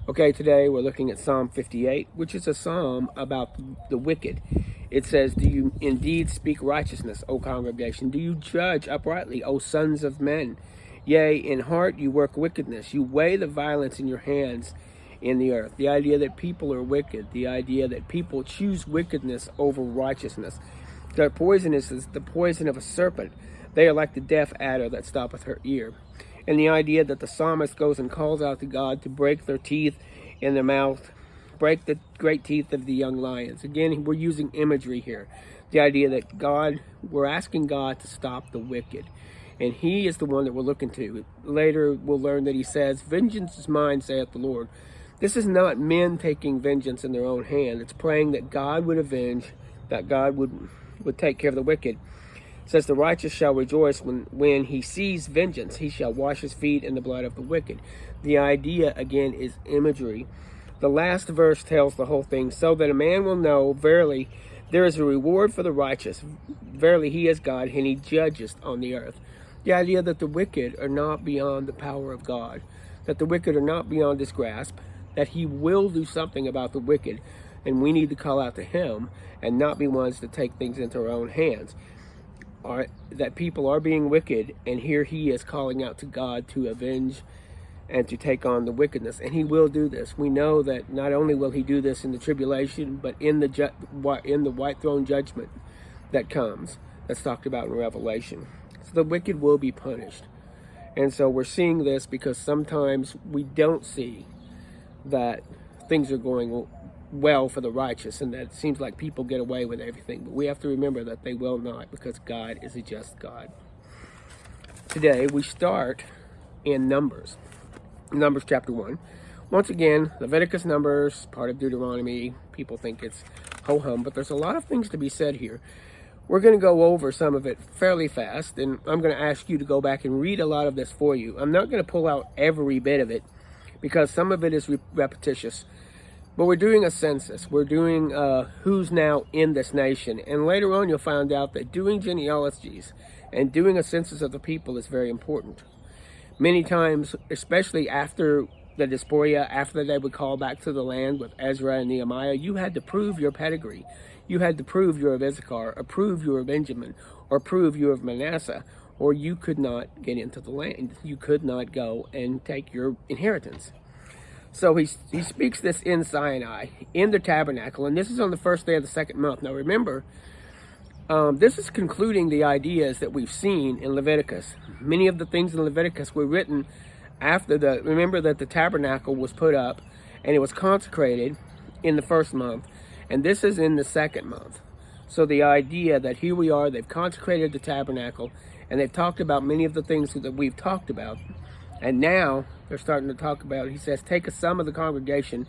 Okay, today we're looking at Psalm 58, which is a psalm about the wicked. It says, "Do you indeed speak righteousness, O congregation? Do you judge uprightly, O sons of men? Yea, in heart you work wickedness. You weigh the violence in your hands in the earth." The idea that people are wicked, the idea that people choose wickedness over righteousness. Their poisonous is the poison of a serpent. They are like the deaf adder that stoppeth her ear. And the idea that the psalmist goes and calls out to God to break their teeth in their mouth, break the great teeth of the young lions. Again, we're using imagery here. The idea that we're asking God to stop the wicked. And he is the one that we're looking to. Later, we'll learn that he says, "Vengeance is mine, saith the Lord." This is not men taking vengeance in their own hand. It's praying that God would avenge, that God would take care of the wicked. It says, "The righteous shall rejoice when he sees vengeance. He shall wash his feet in the blood of the wicked." The idea, again, is imagery. The last verse tells the whole thing. "So that a man will know, verily, there is a reward for the righteous. Verily, he is God, and he judges on the earth." The idea that the wicked are not beyond the power of God, that the wicked are not beyond his grasp, that he will do something about the wicked, and we need to call out to him and not be ones to take things into our own hands. That people are being wicked, and here he is calling out to God to avenge and to take on the wickedness, and he will do this. We know that not only will he do this in the tribulation, but in the white throne judgment that comes, that's talked about in Revelation. So the wicked will be punished. And so we're seeing this because sometimes we don't see that things are going well for the righteous, and that it seems like people get away with everything. But we have to remember that they will not, because God is a just God. Today we start in Numbers chapter 1. Once again, Leviticus, Numbers, part of Deuteronomy. People think it's ho-hum, but there's a lot of things to be said here. We're going to go over some of it fairly fast, and I'm going to ask you to go back and read a lot of this for you. I'm not going to pull out every bit of it, because some of it is repetitious. But we're doing a census. We're doing who's now in this nation. And later on, you'll find out that doing genealogies and doing a census of the people is very important. Many times, especially after the diaspora, after they would call back to the land with Ezra and Nehemiah, you had to prove your pedigree. You had to prove you're of Issachar, or prove you're of Benjamin, or prove you're of Manasseh, or you could not get into the land. You could not go and take your inheritance. So he speaks this in Sinai, in the tabernacle, and this is on the first day of the second month. Now remember, this is concluding the ideas that we've seen in Leviticus. Many of the things in Leviticus were written after remember that the tabernacle was put up and it was consecrated in the first month, and this is in the second month. So the idea that here we are, they've consecrated the tabernacle, and they've talked about many of the things that we've talked about. And now they're starting to talk about, he says, "Take a sum of the congregation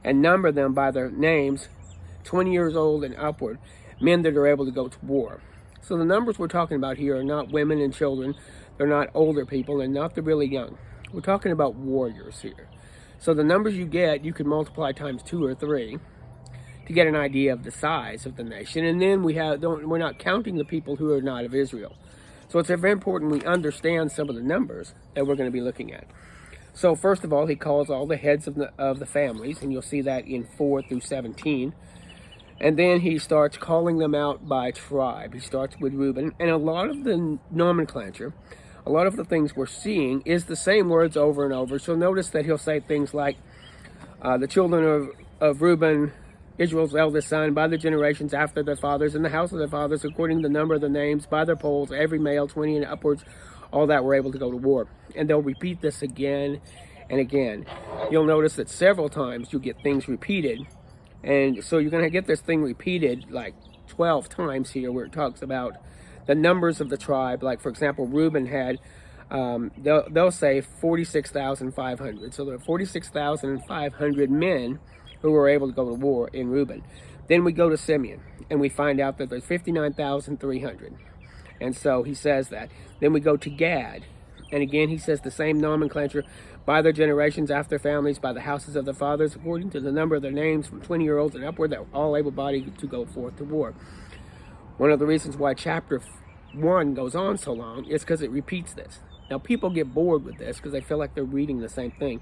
and number them by their names, 20 years old and upward, men that are able to go to war." So the numbers we're talking about here are not women and children. They're not older people, and not the really young. We're talking about warriors here. So the numbers you get, you can multiply times 2 or 3 to get an idea of the size of the nation. And then we're not counting the people who are not of Israel. So it's very important we understand some of the numbers that we're going to be looking at. So first of all, he calls all the heads of the families, and you'll see that in 4 through 17. And then he starts calling them out by tribe. He starts with Reuben, and a lot of the nomenclature, a lot of the things we're seeing is the same words over and over. So notice that he'll say things like, the children of Reuben, Israel's eldest son, by their generations after their fathers, in the house of their fathers, according to the number of the names, by their polls, every male 20 and upwards, all that were able to go to war. And they'll repeat this again and again. You'll notice that several times you get things repeated. And so you're going to get this thing repeated like 12 times here, where it talks about the numbers of the tribe. Like, for example, Reuben had, they'll say 46,500. So there are 46,500 men who were able to go to war in Reuben. Then we go to Simeon, and we find out that there's 59,300. And so he says that. Then we go to Gad, and again he says the same nomenclature, by their generations after their families, by the houses of their fathers, according to the number of their names, from 20-year-olds and upward, that were all able-bodied to go forth to war. One of the reasons why chapter 1 goes on so long is because it repeats this. Now people get bored with this because they feel like they're reading the same thing.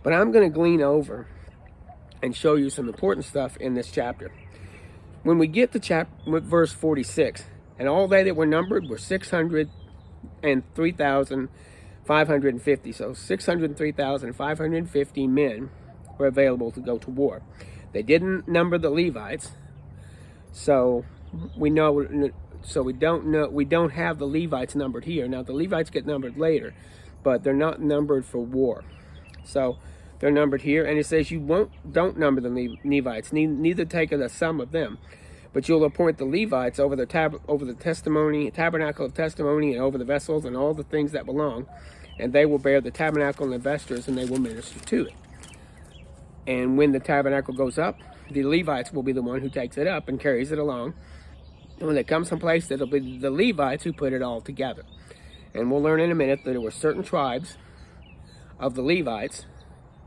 But I'm going to glean over and show you some important stuff in this chapter. When we get to verse 46, and all they that were numbered were 603,550. So 603,550 men were available to go to war. They didn't number the Levites, so we don't have the Levites numbered here. Now the Levites get numbered later, but they're not numbered for war. So they're numbered here, and it says don't number the Levites, neither take the sum of them, but you'll appoint the Levites over the tabernacle of testimony, and over the vessels and all the things that belong, and they will bear the tabernacle and the vestures, and they will minister to it. And when the tabernacle goes up, the Levites will be the one who takes it up and carries it along. And when it comes someplace, it'll be the Levites who put it all together. And we'll learn in a minute that there were certain tribes of the Levites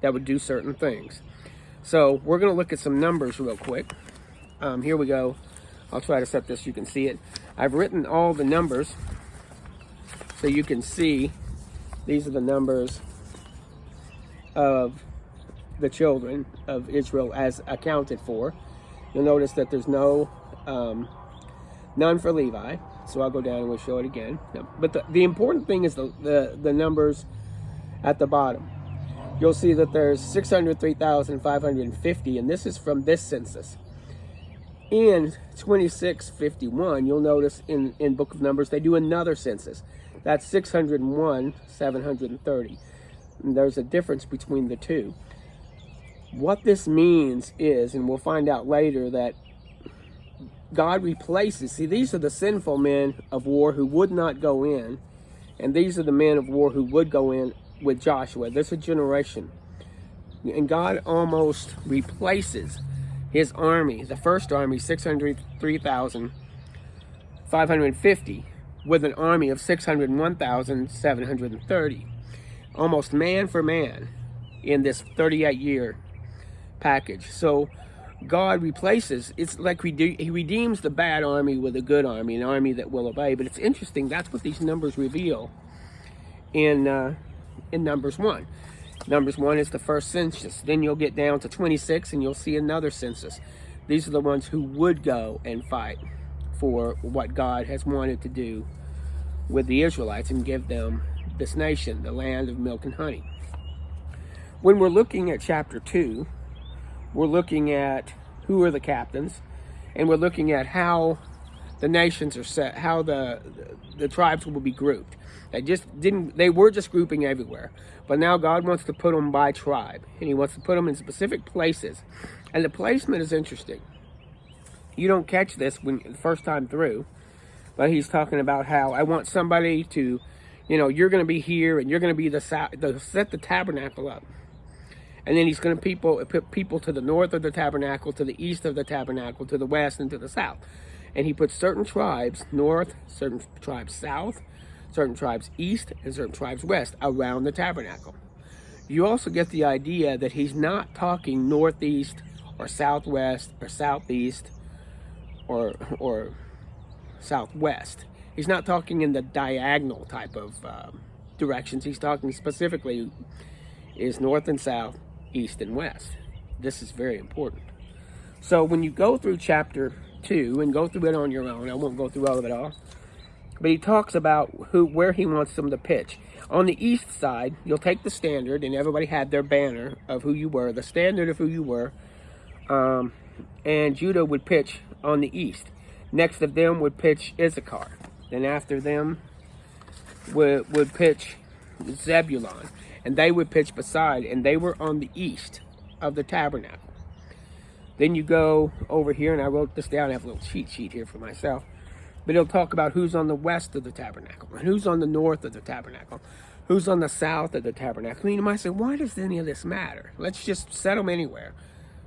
that would do certain things. So we're going to look at some numbers real quick. Here we go. I'll try to set this so you can see it. I've written all the numbers so you can see. These are the numbers of the children of Israel as accounted for. You'll notice that there's none for Levi. So I'll go down and we'll show it again. But the important thing is the numbers at the bottom. You'll see that there's 603,550, and this is from this census. In 2651, you'll notice in Book of Numbers, they do another census. That's 601,730. And there's a difference between the two. What this means is, and we'll find out later, that God replaces, see, these are the sinful men of war who would not go in, and these are the men of war who would go in with Joshua. This is a generation. And God almost replaces his army, the first army, 603,550, with an army of 601,730. Almost man for man in this 38-year package. So God replaces, it's like he redeems the bad army with a good army, an army that will obey. But it's interesting, that's what these numbers reveal in Numbers 1. Numbers 1 is the first census. Then you'll get down to 26 and you'll see another census. These are the ones who would go and fight for what God has wanted to do with the Israelites and give them this nation, the land of milk and honey. When we're looking at chapter 2, we're looking at who are the captains, and we're looking at how the nations are set, how the tribes will be grouped. They were just grouping everywhere, but now God wants to put them by tribe, and he wants to put them in specific places. And the placement is interesting. You don't catch this when the first time through, but he's talking about how I want somebody to, you're going to be here, and you're going to be set the tabernacle up. And then he's going to put people to the north of the tabernacle, to the east of the tabernacle, to the west, and to the south. And he puts certain tribes north, certain tribes south, certain tribes east, and certain tribes west around the tabernacle. You also get the idea that he's not talking northeast or southwest or southeast or southwest. He's not talking in the diagonal type of directions. He's talking specifically is north and south, east and west. This is very important. So when you go through chapter 2 and go through it on your own, I won't go through all of it all, but he talks about where he wants them to pitch. On the east side, you'll take the standard, and everybody had their banner of who you were, the standard of who you were, and Judah would pitch on the east. Next of them would pitch Issachar. Then after them would pitch Zebulon, and they would pitch beside, and they were on the east of the tabernacle. Then you go over here, and I wrote this down. I have a little cheat sheet here for myself. But it'll talk about who's on the west of the tabernacle, and who's on the north of the tabernacle, who's on the south of the tabernacle. And you might say, why does any of this matter? Let's just set them anywhere,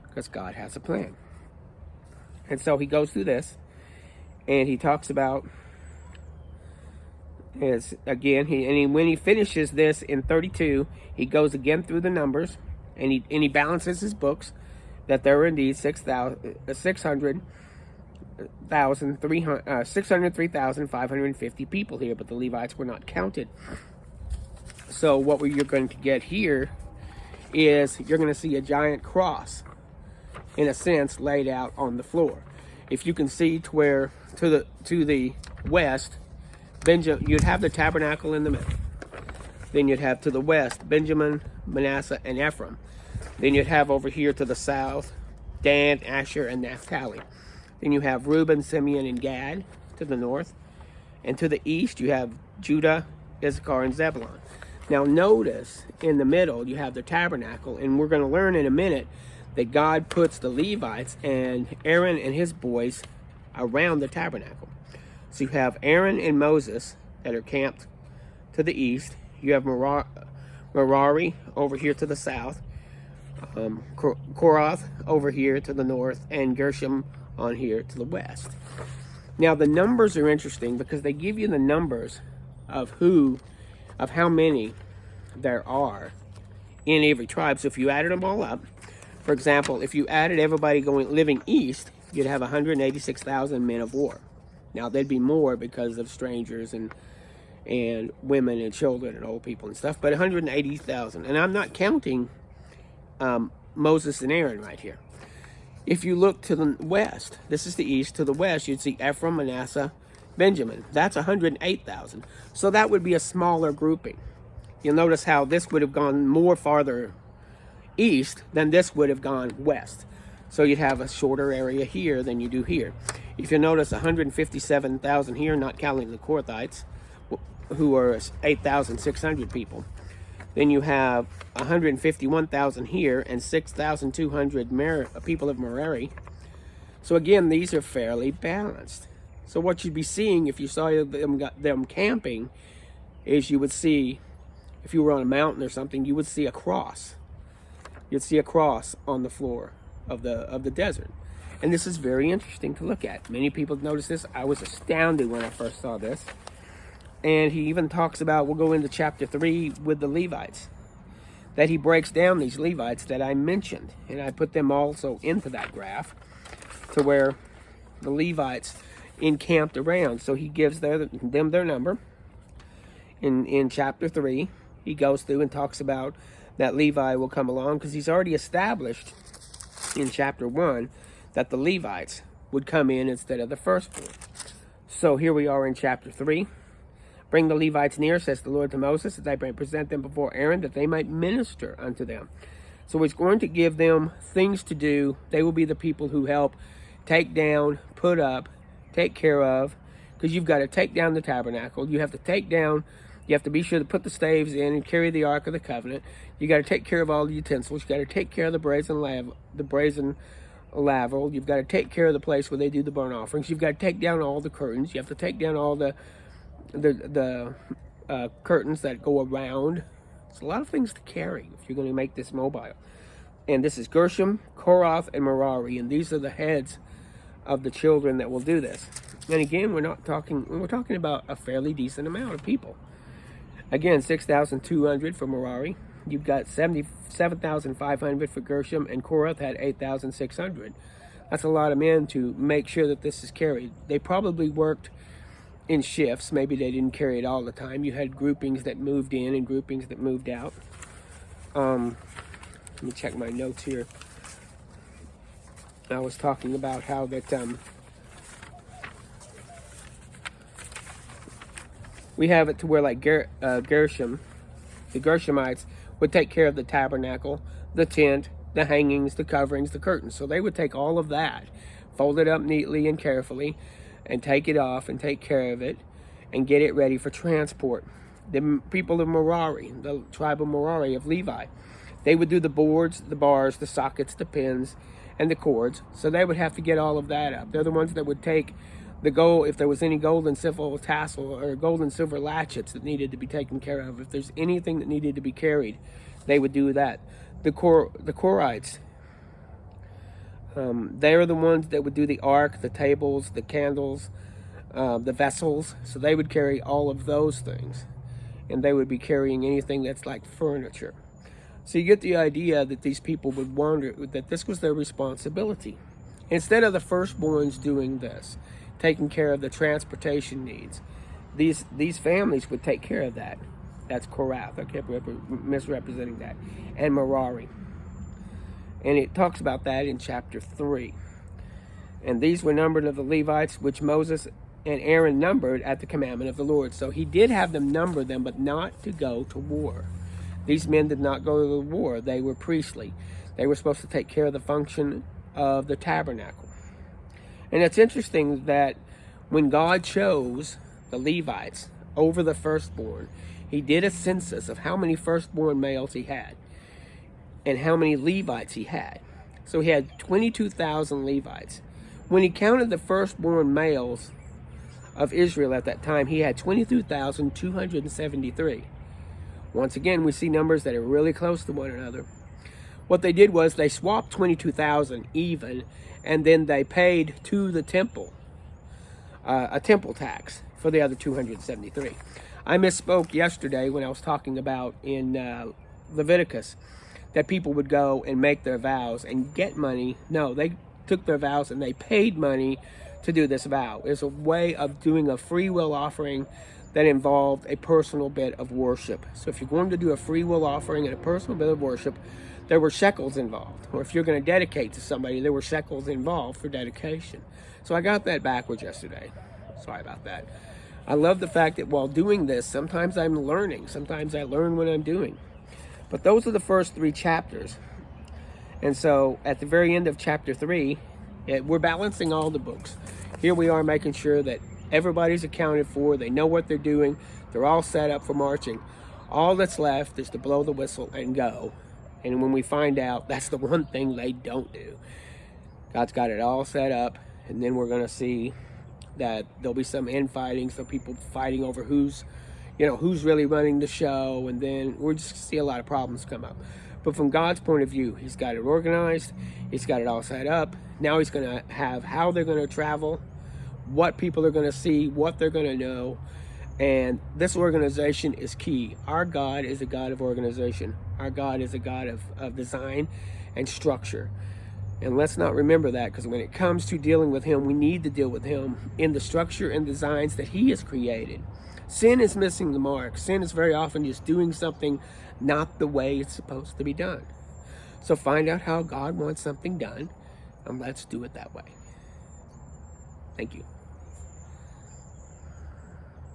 because God has a plan. And so he goes through this, and he talks about, when he finishes this in 32, he goes again through the numbers, and he balances his books, that there were indeed 603,550 people here, but the Levites were not counted. So what you're going to get here is you're going to see a giant cross, in a sense, laid out on the floor. If you can see to where to the west, you'd have the tabernacle in the middle. Then you'd have to the west Benjamin, Manasseh, and Ephraim. Then you'd have over here to the south Dan, Asher, and Naphtali. Then you have Reuben, Simeon, and Gad to the north. And to the east you have Judah, Issachar, and Zebulun. Now notice in the middle you have the tabernacle, and we're going to learn in a minute that God puts the Levites and Aaron and his boys around the tabernacle. So you have Aaron and Moses that are camped to the east. You have Merari over here to the south, Korath over here to the north, and Gershom on here to the west. Now the numbers are interesting because they give you the numbers of how many there are in every tribe. So if you added them all up, for example, if you added everybody living east, you'd have 186,000 men of war. Now there'd be more because of strangers and women and children and old people and stuff, but 180,000. And I'm not counting Moses and Aaron right here. If you look to the west, this is the east, to the west, you'd see Ephraim, Manasseh, Benjamin. That's 108,000. So that would be a smaller grouping. You'll notice how this would have gone more farther east than this would have gone west. So you'd have a shorter area here than you do here. If you notice 157,000 here, not counting the Korathites, who are 8,600 people. Then you have 151,000 here and 6,200 people of Merari. So again, these are fairly balanced. So what you'd be seeing if you saw them camping is you would see, if you were on a mountain or something, you would see a cross. You'd see a cross on the floor of the desert. And this is very interesting to look at. Many people notice this. I was astounded when I first saw this. And he even talks about, we'll go into chapter 3 with the Levites, that he breaks down these Levites that I mentioned. And I put them also into that graph to where the Levites encamped around. So he gives them their number. In chapter 3, he goes through and talks about that Levi will come along, because he's already established in chapter 1 that the Levites would come in instead of the firstborn. So here we are in chapter 3. Bring the Levites near, says the Lord to Moses, that they may present them before Aaron, that they might minister unto them. So he's going to give them things to do. They will be the people who help take down, put up, take care of, because you've got to take down the tabernacle. You have to be sure to put the staves in and carry the Ark of the Covenant. You got to take care of all the utensils. You got to take care of the brazen laver. You've got to take care of the place where they do the burnt offerings. You've got to take down all the curtains. You have to take down all the curtains that go around. It's a lot of things to carry if you're going to make this mobile. And this is Gershom, Korath, and Merari, and these are the heads of the children that will do this. And again, we're talking about a fairly decent amount of people. Again, 6,200 for Merari. You've got 7,500 for Gershom, and Korath had 8,600. That's a lot of men to make sure that this is carried. They probably worked in shifts. Maybe they didn't carry it all the time. You had groupings that moved in and groupings that moved out. Let me check my notes here. I was talking about how that we have it to where like Gershom, the Gershomites would take care of the tabernacle, the tent, the hangings, the coverings, the curtains. So they would take all of that, fold it up neatly and carefully, and take it off and take care of it and get it ready for transport. The people of Merari, the tribe of Merari of Levi, they would do the boards, the bars, the sockets, the pins, and the cords. So they would have to get all of that up. They're the ones that would take the gold, if there was any gold and silver tassel or gold and silver latchets that needed to be taken care of. If there's anything that needed to be carried, they would do that. The Korites, they're the ones that would do the ark, the tables, the candles, the vessels. So they would carry all of those things. And they would be carrying anything that's like furniture. So you get the idea that these people would wonder that this was their responsibility. Instead of the firstborns doing this, taking care of the transportation needs, these families would take care of that. That's Korath. I kept misrepresenting that. And Merari. And it talks about that in chapter 3. And these were numbered of the Levites, which Moses and Aaron numbered at the commandment of the Lord. So he did have them number them, but not to go to war. These men did not go to the war. They were priestly. They were supposed to take care of the function of the tabernacle. And it's interesting that when God chose the Levites over the firstborn, he did a census of how many firstborn males he had and how many Levites he had. So he had 22,000 Levites. When he counted the firstborn males of Israel at that time, he had 22,273. Once again, we see numbers that are really close to one another. What they did was they swapped 22,000 even, and then they paid to the temple a temple tax for the other 273. I misspoke yesterday when I was talking about in Leviticus that people would go and make their vows and get money. No, they took their vows and they paid money to do this vow. It's a way of doing a free will offering that involved a personal bit of worship. So if you're going to do a free will offering and a personal bit of worship, there were shekels involved. Or if you're going to dedicate to somebody, there were shekels involved for dedication. So I got that backwards yesterday. Sorry about that. I love the fact that while doing this, sometimes I'm learning. Sometimes I learn what I'm doing. But those are the first 3 chapters. And so at the very end of chapter 3, we're balancing all the books. Here we are making sure that everybody's accounted for. They know what they're doing. They're all set up for marching. All that's left is to blow the whistle and go. And when we find out, that's the one thing they don't do. God's got it all set up. And then we're going to see that there'll be some infighting. So people fighting over who's really running the show. And then we're just going to see a lot of problems come up. But from God's point of view, he's got it organized. He's got it all set up. Now he's going to have how they're going to travel, what people are going to see, what they're going to know. And this organization is key. Our God is a God of organization. Our God is a God of design and structure. And let's not remember that, because when it comes to dealing with him, we need to deal with him in the structure and designs that he has created. Sin is missing the mark. Sin is very often just doing something not the way it's supposed to be done. So find out how God wants something done, and let's do it that way. Thank you.